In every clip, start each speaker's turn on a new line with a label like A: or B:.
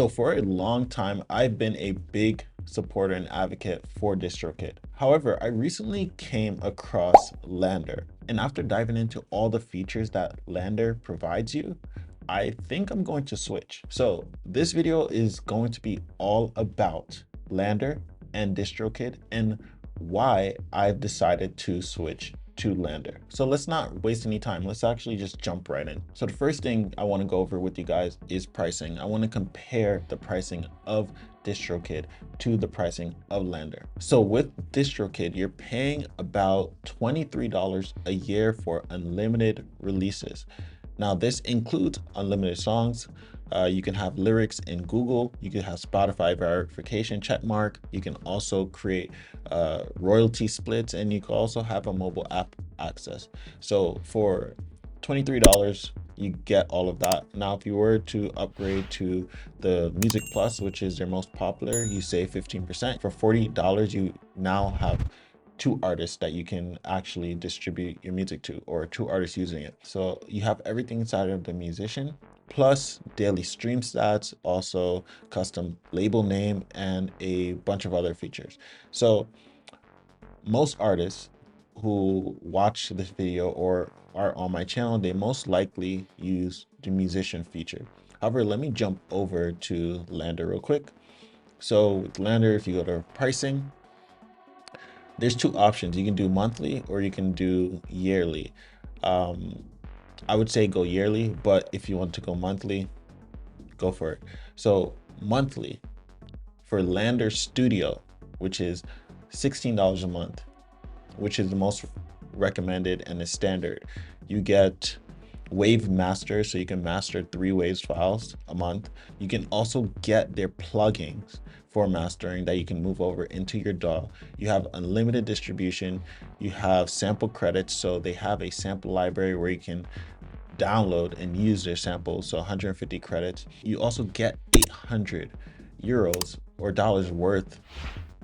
A: So for a long time, I've been a big supporter and advocate for DistroKid. However, I recently came across Landr, and after diving into all the features that Landr provides you, I think I'm going to switch. So this video is going to be all about Landr and DistroKid and why I've decided to switch to Landr. So let's not waste any time. Let's actually just jump right in. So the first thing I want to go over with you guys is pricing. I want to compare the pricing of DistroKid to the pricing of Landr. So with DistroKid, you're paying about $23 a year for unlimited releases. Now this includes unlimited songs. You can have lyrics in Google. You can have Spotify verification checkmark. You can also create royalty splits, and you can also have a mobile app access. So for $23, you get all of that. Now, if you were to upgrade to the Music Plus, which is their most popular, you save 15%. For $40, you now have two artists that you can actually distribute your music to, or two artists using it. So you have everything inside of the musician, plus daily stream stats, also custom label name, and a bunch of other features. So most artists who watch this video or are on my channel, they most likely use the musician feature. However, let me jump over to Landr real quick. So with Landr, if you go to pricing, there's two options. You can do monthly or you can do yearly. I would say go yearly, but if you want to go monthly, go for it. So monthly for Landr Studio, which is $16 a month, which is the most recommended and the standard. You get wave master, so you can master 3 waves files a month. You can also get their plugins for mastering that you can move over into your DAW. You have unlimited distribution. You have sample credits, so they have a sample library where you can download and use their samples, so 150 credits. You also get 800 euros or dollars worth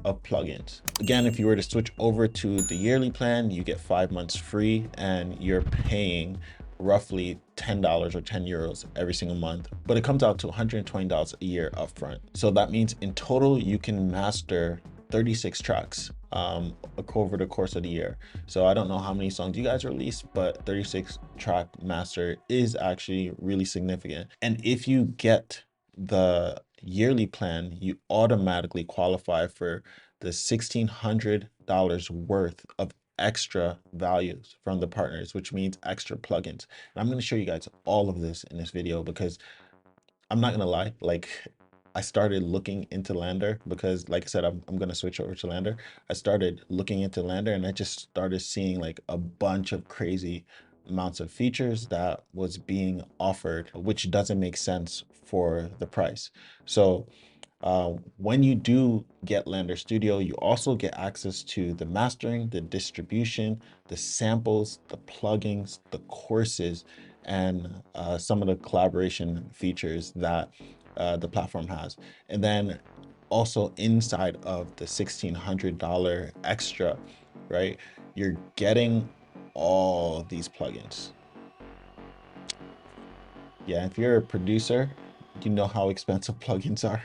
A: of plugins. Again, if you were to switch over to the yearly plan, you get 5 months free, and you're paying roughly $10 or 10 euros every single month, but it comes out to $120 a year upfront. So that means in total, you can master 36 tracks over the course of the year. So I don't know how many songs you guys release, but 36 track master is actually really significant. And if you get the yearly plan, you automatically qualify for the $1,600 worth of extra values from the partners, which means extra plugins. And I'm going to show you guys all of this in this video, because I'm not going to lie, like, I started looking into Landr because, like I said, I'm going to switch over to Landr. I started looking into Landr and I just started seeing like a bunch of crazy amounts of features that was being offered, which doesn't make sense for the price. So when you do get Landr Studio, you also get access to the mastering, the distribution, the samples, the plugins, the courses, and some of the collaboration features that the platform has. And then also inside of the $1,600 extra, right, you're getting all these plugins. Yeah, if you're a producer, you know how expensive plugins are.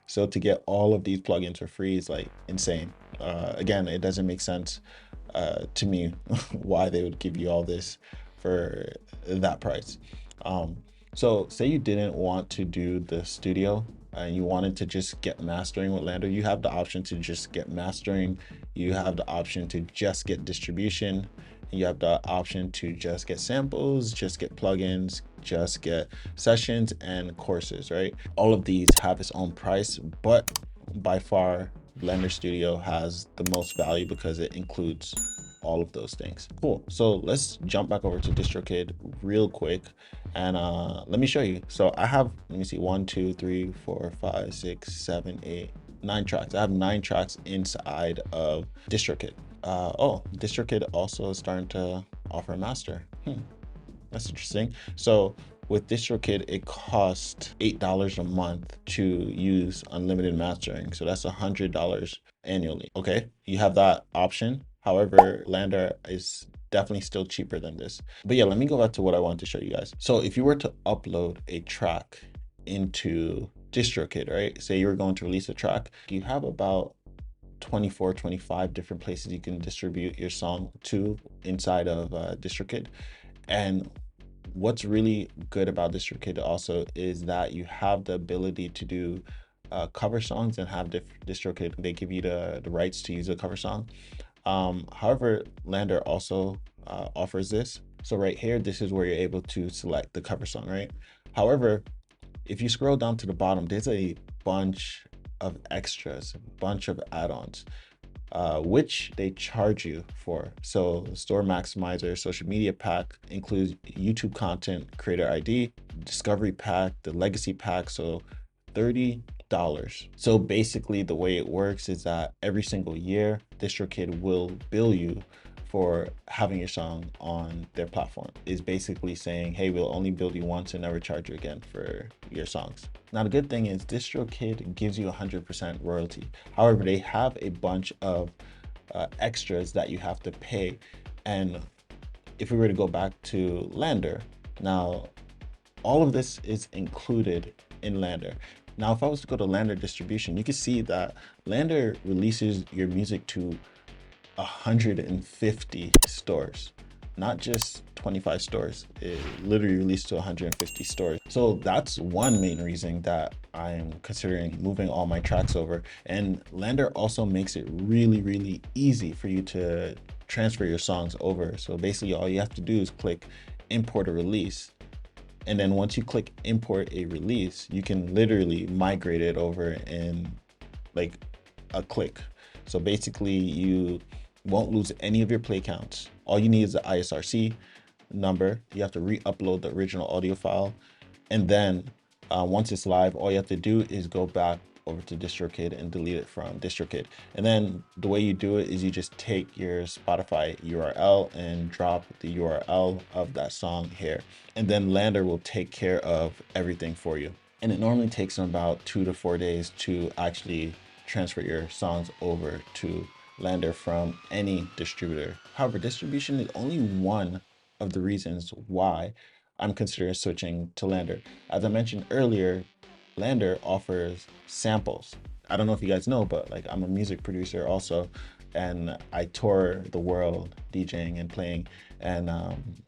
A: So to get all of these plugins for free is like insane. Again, it doesn't make sense to me why they would give you all this for that price. So say you didn't want to do the studio and you wanted to just get mastering with Landr, you have the option to just get mastering. You have the option to just get distribution. You have the option to just get samples, just get plugins, just get sessions and courses, right? All of these have its own price, but by far Landr Studio has the most value because it includes all of those things. Cool. So let's jump back over to DistroKid real quick and let me show you. So I have, let me see, 1, 2, 3, 4, 5, 6, 7, 8, 9 tracks. I have 9 tracks inside of DistroKid. Oh, DistroKid also is starting to offer a master. That's interesting. So with DistroKid, it costs $8 a month to use unlimited mastering. So that's $100 annually. Okay, you have that option. However, Landr is definitely still cheaper than this. But yeah, let me go back to what I wanted to show you guys. So if you were to upload a track into DistroKid, right? Say you're going to release a track, you have about 24, 25 different places you can distribute your song to inside of DistroKid. And what's really good about DistroKid also is that you have the ability to do cover songs and have DistroKid. They give you the rights to use a cover song. However, Landr also offers this. So right here, this is where you're able to select the cover song, right? However, if you scroll down to the bottom, there's a bunch of extras, a bunch of add-ons, which they charge you for. So Store Maximizer, Social Media Pack includes YouTube content, Creator ID, Discovery Pack, the Legacy Pack, so $30. So basically the way it works is that every single year, DistroKid will bill you for having your song on their platform. Is basically saying, hey, we'll only bill you once and never charge you again for your songs. Now, the good thing is DistroKid gives you 100% royalty. However, they have a bunch of extras that you have to pay. And if we were to go back to Landr, now all of this is included in Landr. Now, if I was to go to Landr distribution, you can see that Landr releases your music to 150 stores, not just 25 stores. It literally released to 150 stores. So that's one main reason that I'm considering moving all my tracks over. And Landr also makes it really, really easy for you to transfer your songs over. So basically all you have to do is click import a release. And then once you click import a release, you can literally migrate it over in like a click. So basically you won't lose any of your play counts. All you need is the ISRC number. You have to re-upload the original audio file. And then once it's live, all you have to do is go back over to DistroKid and delete it from DistroKid. And then the way you do it is you just take your Spotify URL and drop the URL of that song here. And then Landr will take care of everything for you. And it normally takes them about 2 to 4 days to actually transfer your songs over to Landr from any distributor. However, distribution is only one of the reasons why I'm considering switching to Landr. As I mentioned earlier, Landr offers samples. I don't know if you guys know, but like I'm a music producer also, and I tour the world DJing and playing. And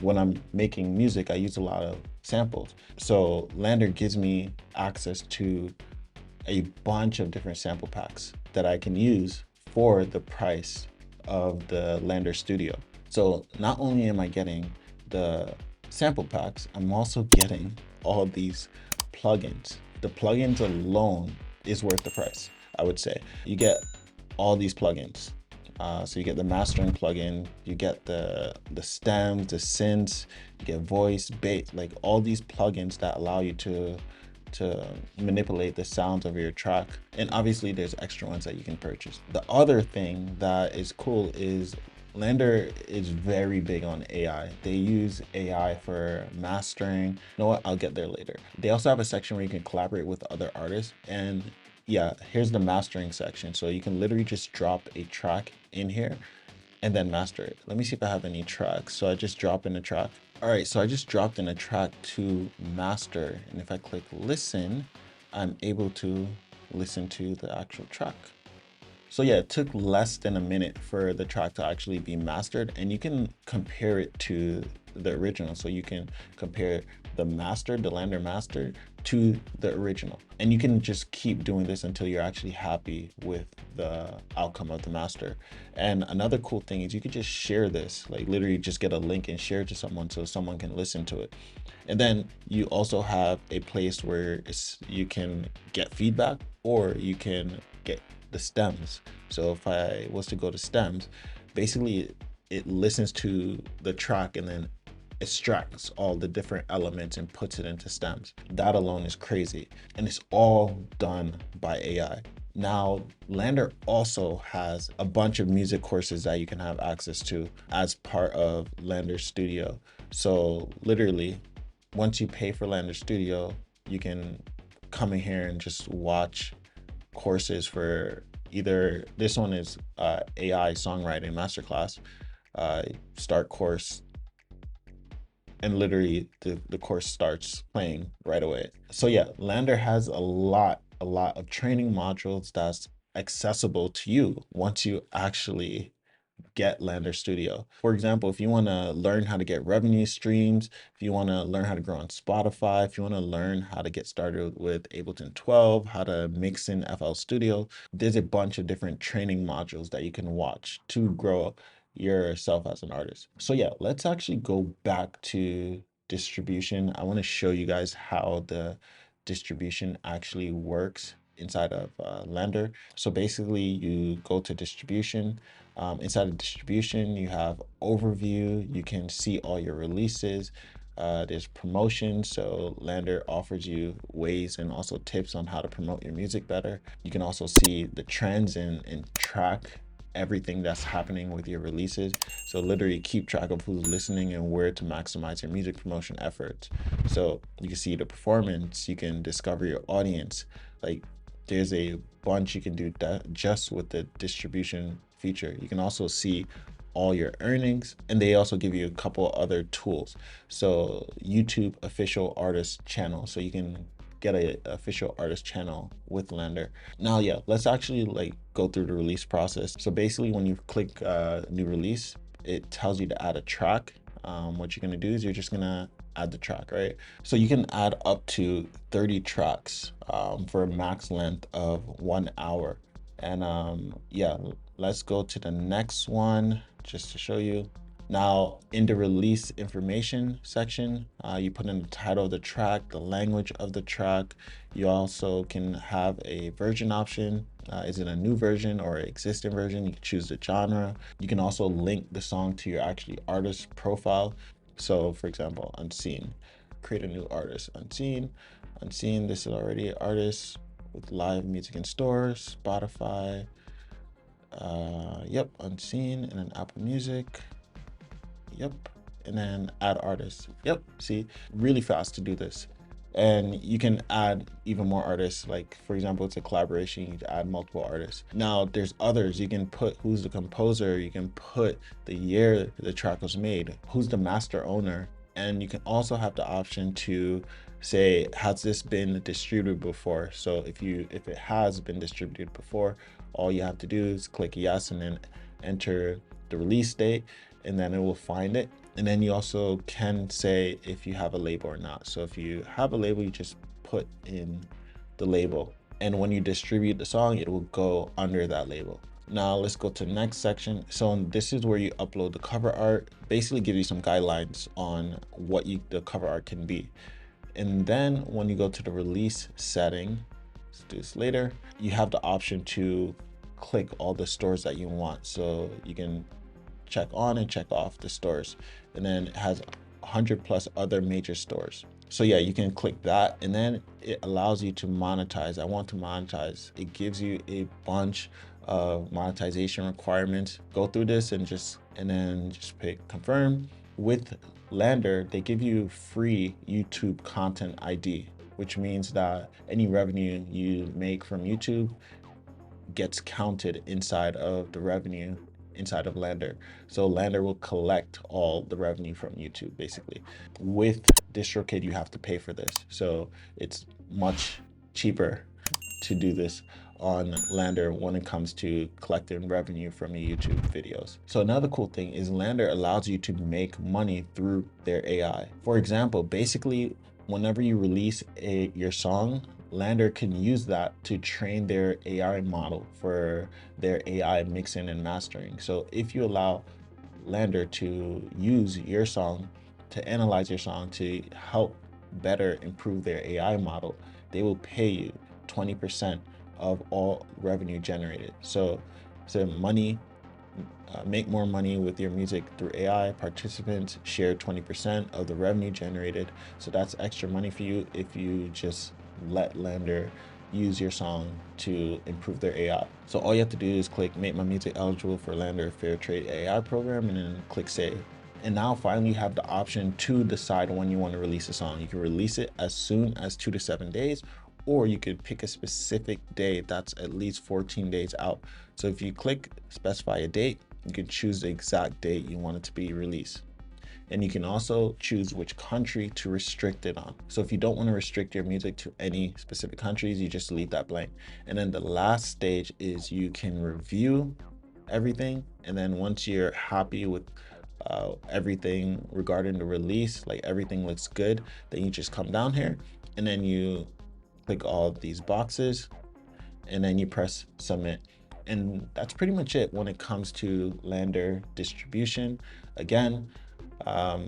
A: when I'm making music, I use a lot of samples. So Landr gives me access to a bunch of different sample packs that I can use for the price of the Landr Studio. So not only am I getting the sample packs, I'm also getting all these plugins. The plugins alone is worth the price, I would say. You get all these plugins. So you get the mastering plugin, you get the stems, the synths, you get voice, bass, like all these plugins that allow you to manipulate the sounds of your track. And obviously there's extra ones that you can purchase. The other thing that is cool is Landr is very big on AI. They use AI for mastering. You know what? I'll get there later. They also have a section where you can collaborate with other artists. And yeah, here's the mastering section. So you can literally just drop a track in here and then master it. Let me see if I have any tracks. So I just drop in a track. All right, so I just dropped in a track to master. And if I click listen, I'm able to listen to the actual track. So yeah, it took less than a minute for the track to actually be mastered, and you can compare it to the original. So you can compare the mastered, the Landr mastered, to the original. And you can just keep doing this until you're actually happy with the outcome of the master. And another cool thing is you could just share this, like literally just get a link and share it to someone so someone can listen to it. And then you also have a place where you can get feedback, or you can get the stems. So if I was to go to stems, basically it listens to the track and then extracts all the different elements and puts it into stems. That alone is crazy. And it's all done by AI. Now, Landr also has a bunch of music courses that you can have access to as part of Landr Studio. So literally, once you pay for Landr Studio, you can come in here and just watch courses for either, this one is AI songwriting masterclass, start course, and literally the course starts playing right away. So yeah, Landr has a lot of training modules that's accessible to you once you actually get Landr Studio. For example, if you want to learn how to get revenue streams, if you want to learn how to grow on Spotify, if you want to learn how to get started with Ableton 12, how to mix in FL Studio, there's a bunch of different training modules that you can watch to grow yourself as an artist. So yeah, let's actually go back to distribution. I want to show you guys how the distribution actually works inside of Landr. So basically you go to distribution. Inside of distribution, you have overview. You can see all your releases. There's promotion. So Landr offers you ways and also tips on how to promote your music better. You can also see the trends and track everything that's happening with your releases. So literally keep track of who's listening and where to maximize your music promotion efforts. So you can see the performance, you can discover your audience. Like there's a bunch you can do that just with the distribution feature. You can also see all your earnings, and they also give you a couple other tools. So YouTube official artist channel, so you can get a official artist channel with Landr. Now, yeah, let's actually like go through the release process. So basically when you click new release, it tells you to add a track. What you're gonna do is you're just gonna add the track, right? So you can add up to 30 tracks for a max length of 1 hour. And yeah, let's go to the next one just to show you. Now, in the release information section, you put in the title of the track, the language of the track. You also can have a version option. Is it a new version or an existing version? You can choose the genre. You can also link the song to your actually artist profile. So for example, Unseen, create a new artist, Unseen. This is already an artist with live music in stores, Spotify. Yep, Unseen, and then Apple Music. Yep, and then add artists. Yep, see, really fast to do this. And you can add even more artists. Like for example, it's a collaboration, you can add multiple artists. Now there's others. You can put who's the composer, you can put the year the track was made, who's the master owner. And you can also have the option to say, has this been distributed before? So if it has been distributed before, all you have to do is click yes and then enter the release date, and then it will find it. And then you also can say if you have a label or not. So if you have a label, you just put in the label, and when you distribute the song, it will go under that label. Now let's go to the next section. So this is where you upload the cover art, basically give you some guidelines on what the cover art can be. And then when you go to the release setting, let's do this later, you have the option to click all the stores that you want. So you can check on and check off the stores, and then it has 100 plus other major stores. So yeah, you can click that, and then it allows you to monetize. I want to monetize. It gives you a bunch of monetization requirements. Go through this and then just pick confirm. With Landr, they give you free YouTube content ID, which means that any revenue you make from YouTube gets counted inside of the revenue inside of Landr. So Landr will collect all the revenue from YouTube basically. With DistroKid, you have to pay for this. So it's much cheaper to do this on Landr when it comes to collecting revenue from your YouTube videos. So another cool thing is Landr allows you to make money through their AI. For example, basically, whenever you release your song, Landr can use that to train their AI model for their AI mixing and mastering. So if you allow Landr to use your song, to analyze your song, to help better improve their AI model, they will pay you 20% of all revenue generated. So money, make more money with your music through AI. Participants share 20% of the revenue generated. So that's extra money for you if you just let Landr use your song to improve their AI. So all you have to do is click make my music eligible for Landr Fair Trade AI program, and then click save. And now finally you have the option to decide when you want to release a song. You can release it as soon as 2 to 7 days, or you could pick a specific day that's at least 14 days out. So if you click specify a date, you can choose the exact date you want it to be released. And you can also choose which country to restrict it on. So if you don't want to restrict your music to any specific countries, you just leave that blank. And then the last stage is you can review everything. And then once you're happy with everything regarding the release, like everything looks good, then you just come down here and then you click all of these boxes and then you press submit. And that's pretty much it when it comes to Landr distribution. Again, I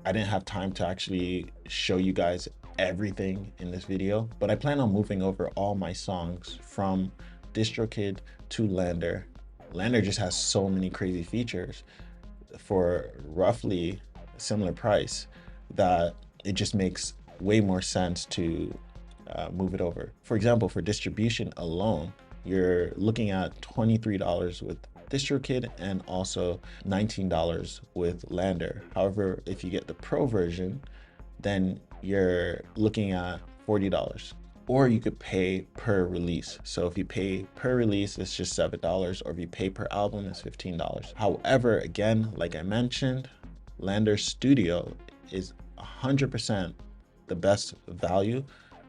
A: didn't have time to actually show you guys everything in this video, but I plan on moving over all my songs from DistroKid to Landr. Landr just has so many crazy features for roughly a similar price that it just makes way more sense to move it over. For example, for distribution alone, you're looking at $23 with DistroKid and also $19 with Landr. However, if you get the pro version, then you're looking at $40. Or you could pay per release. So if you pay per release, it's just $7, or if you pay per album, it's $15. However, again, like I mentioned, Landr Studio is 100% the best value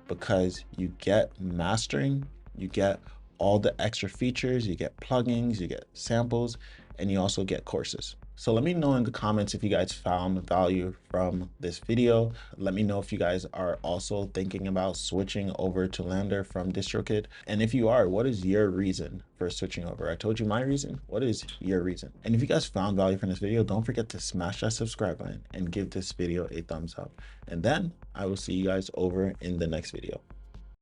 A: because you get mastering, you get all the extra features, you get plugins, you get samples, and you also get courses. So let me know in the comments if you guys found value from this video. Let me know if you guys are also thinking about switching over to Landr from DistroKid. And if you are, what is your reason for switching over? I told you my reason. What is your reason? And if you guys found value from this video, don't forget to smash that subscribe button and give this video a thumbs up. And then I will see you guys over in the next video.